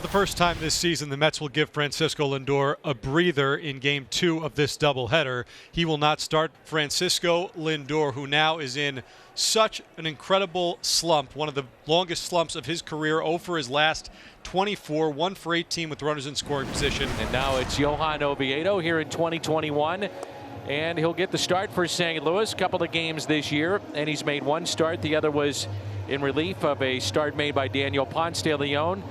For the first time this season, the Mets will give Francisco Lindor a breather in Game 2 of this doubleheader. He will not start. Francisco Lindor, who now is in such an incredible slump, one of the longest slumps of his career, 0 for his last 24, 1 for 18 with runners in scoring position. And now it's Johan Oviedo here in 2021. And he'll get the start for St. Louis. Couple of games this year, and he's made one start. The other was in relief of a start made by Daniel Ponce de Leon.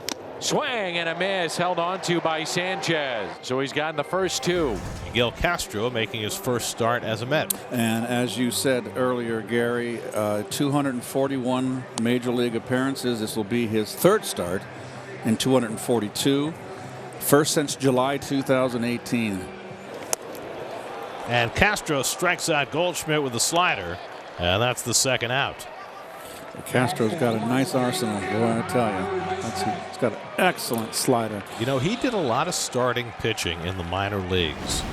Swing and a miss, held on to by Sanchez. So he's gotten the first two. Miguel Castro making his first start as a Met. And as you said earlier, Gary, 241 Major League appearances. This will be his third start in 242. First since July 2018. And Castro strikes out Goldschmidt with a slider. And that's the second out. Castro's got a nice arsenal, boy, I tell you. He's got an excellent slider. You know, he did a lot of starting pitching in the minor leagues.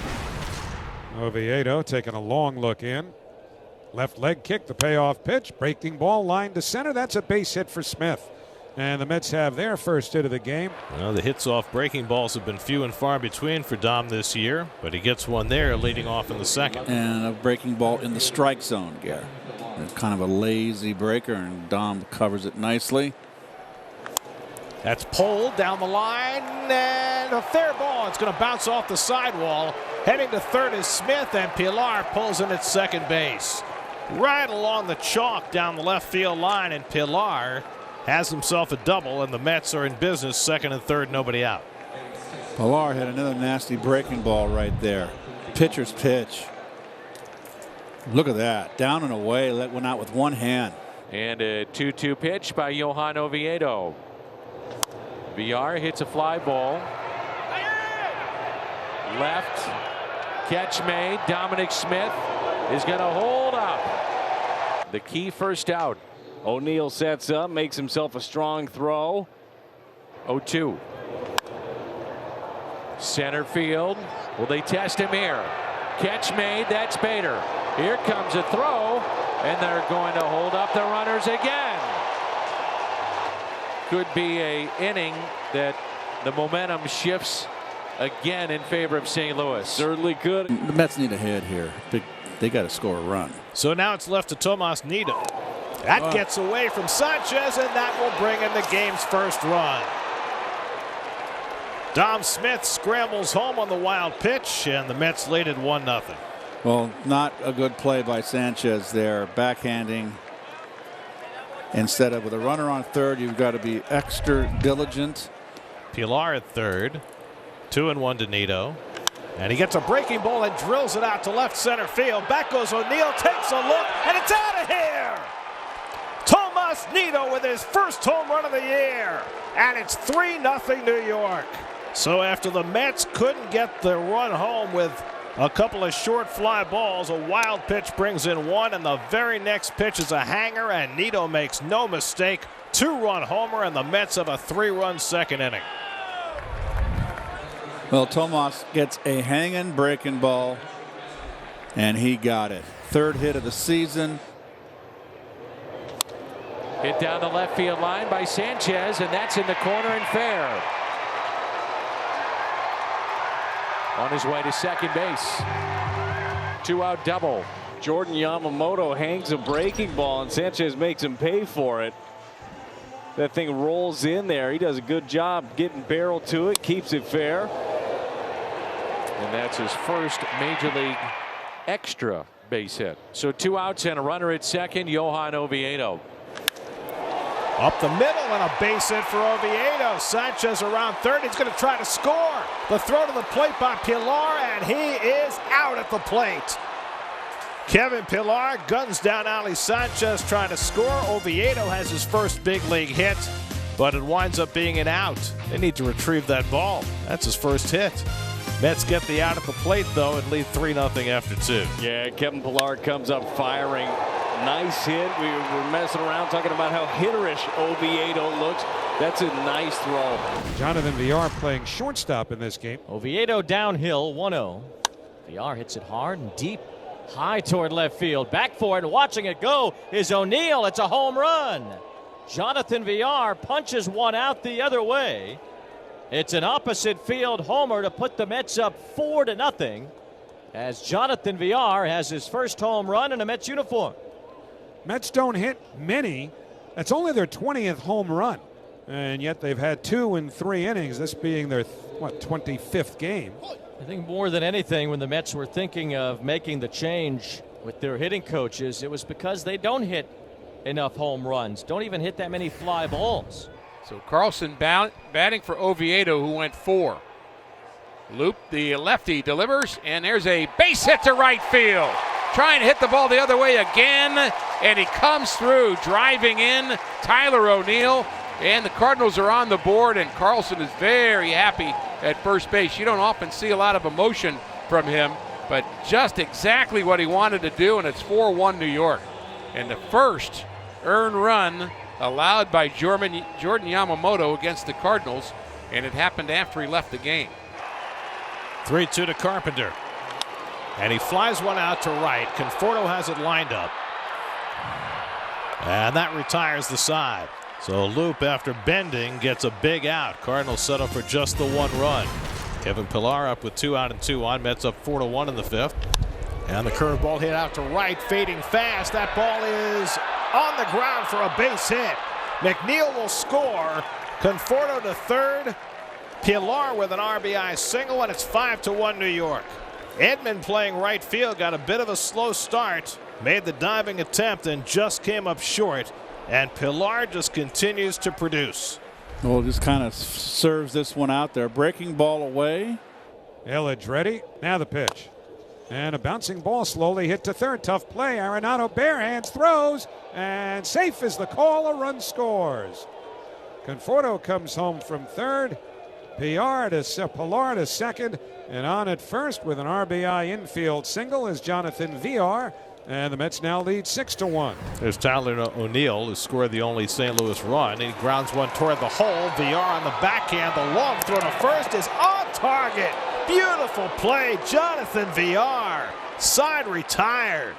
Oviedo taking a long look in. Left leg kick, the payoff pitch. Breaking ball, line to center. That's a base hit for Smith. And the Mets have their first hit of the game. Well, the hits off breaking balls have been few and far between for Dom this year, but he gets one there leading off in the second. And a breaking ball in the strike zone, Gary. It's kind of a lazy breaker, and Dom covers it nicely. That's pulled down the line, and a fair ball. It's going to bounce off the sidewall. Heading to third is Smith, and Villar pulls in at second base. Right along the chalk down the left field line, and Villar has himself a double, and the Mets are in business, second and third, nobody out. Villar had another nasty breaking ball right there. Pitcher's pitch. Look at that. Down and away. Let one out with one hand. And a 2-2 pitch by Johan Oviedo. Villar hits a fly ball. Left. Catch made. Dominic Smith is going to hold up. The key first out. O'Neill sets up, makes himself a strong throw. 0-2. Center field. Will they test him here? Catch made. That's Bader. Here comes a throw, and they're going to hold up the runners again. Could be an inning that the momentum shifts again in favor of St. Louis. Certainly could. The Mets need a hit here. They got to score a run. So now it's left to Tomas Nido. That gets away from Sanchez, and that will bring in the game's first run. Dom Smith scrambles home on the wild pitch, and the Mets lead at 1-0. Well, not a good play by Sanchez there. Backhanding. Instead of with a runner on third, you've got to be extra diligent. Villar at third. 2-1 to Nido. And he gets a breaking ball and drills it out to left center field. Back goes O'Neill, takes a look, and it's out of here! Tomas Nido with his first home run of the year. And it's 3-0 New York. So after the Mets couldn't get the run home with a couple of short fly balls, a wild pitch brings in one, and the very next pitch is a hanger, and Nido makes no mistake. 2-run homer, and the Mets have a 3-run second inning. Well, Tomas gets a hanging breaking ball, and he got it. Third hit of the season. Hit down the left field line by Sanchez, and that's in the corner and fair. On his way to second base. 2-out double. Jordan Yamamoto hangs a breaking ball, and Sanchez makes him pay for it. That thing rolls in there. He does a good job getting barrel to it, keeps it fair. And that's his first Major League extra base hit. So 2 outs and a runner at second, Johan Oviedo. Up the middle and a base hit for Oviedo. Sanchez around third. He's going to try to score. The throw to the plate by Villar, and he is out at the plate. Kevin Villar guns down Ali Sanchez trying to score. Oviedo has his first big league hit, but it winds up being an out. They need to retrieve that ball. That's his first hit. Mets get the out at the plate, though, and lead 3-0 after 2. Yeah, Kevin Villar comes up firing. Nice hit. We were messing around talking about how hitterish Oviedo looks. That's a nice throw. Jonathan Villar playing shortstop in this game. Oviedo downhill, 1-0. Villar hits it hard and deep, high toward left field. Back for it, and watching it go is O'Neill. It's a home run. Jonathan Villar punches one out the other way. It's an opposite field homer to put the Mets up 4-0 as Jonathan Villar has his first home run in a Mets uniform. Mets don't hit many. That's only their 20th home run. And yet they've had 2 in 3 innings, this being their 25th game. I think more than anything, when the Mets were thinking of making the change with their hitting coaches, it was because they don't hit enough home runs, don't even hit that many fly balls. So Carlson batting for Oviedo, who went 4. Loop, the lefty, delivers, and there's a base hit to right field. Trying to hit the ball the other way again, and he comes through, driving in Tyler O'Neill, and the Cardinals are on the board, and Carlson is very happy at first base. You don't often see a lot of emotion from him, but just exactly what he wanted to do, and it's 4-1 New York. And the first earned run allowed by Jordan Yamamoto against the Cardinals, and it happened after he left the game. 3-2 to Carpenter. And he flies one out to right. Conforto has it lined up. And that retires the side. So Loop, after bending, gets a big out. Cardinals settle for just the 1 run. Kevin Pillar up with 2 out and 2 on. Mets up 4-1 in the 5th. And the curveball hit out to right, fading fast. That ball is on the ground for a base hit. McNeil will score. Conforto to third. Pillar with an RBI single, and it's 5-1 New York. Edman playing right field got a bit of a slow start. Made the diving attempt and just came up short. And Pillar just continues to produce. Well, just kind of serves this one out there. Breaking ball away. Illich ready. Now the pitch. And a bouncing ball slowly hit to third. Tough play. Arenado bare hands throws. And safe is the call. A run scores. Conforto comes home from third. Pillar to second. And on at first with an RBI infield single is Jonathan Villar. And the Mets now lead 6-1. There's Tyler O'Neill, who scored the only St. Louis run. And he grounds one toward the hole. Villar on the backhand. The long throw to first is on target. Beautiful play. Jonathan Villar. Side retired.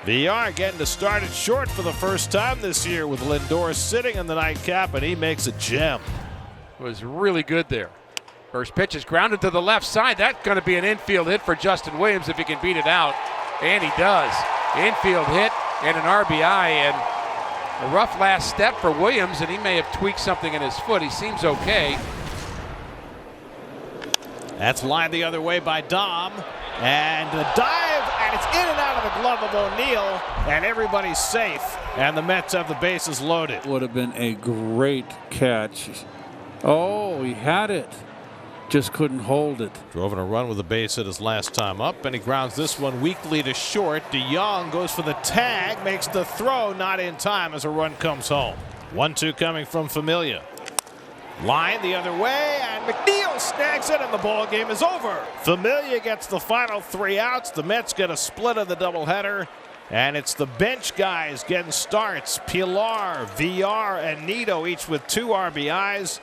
Villar getting to start it short for the first time this year with Lindor sitting in the nightcap, and he makes a gem. It was really good there. First pitch is grounded to the left side. That's going to be an infield hit for Justin Williams if he can beat it out. And he does. Infield hit and an RBI, and a rough last step for Williams, and he may have tweaked something in his foot. He seems okay. That's lined the other way by Dom. And the dive, and it's in and out of the glove of O'Neill, and everybody's safe. And the Mets have the bases loaded. Would have been a great catch. Oh, he had it. Just couldn't hold it. Drove in a run with a base hit his last time up, and he grounds this one weakly to short. DeYoung goes for the tag, makes the throw, not in time as a run comes home. 1-2 coming from Familia. Line the other way, and McNeil snags it, and the ball game is over. Familia gets the final 3 outs. The Mets get a split of the doubleheader, and it's the bench guys getting starts. Pillar, Villar, and Nido each with 2 RBIs.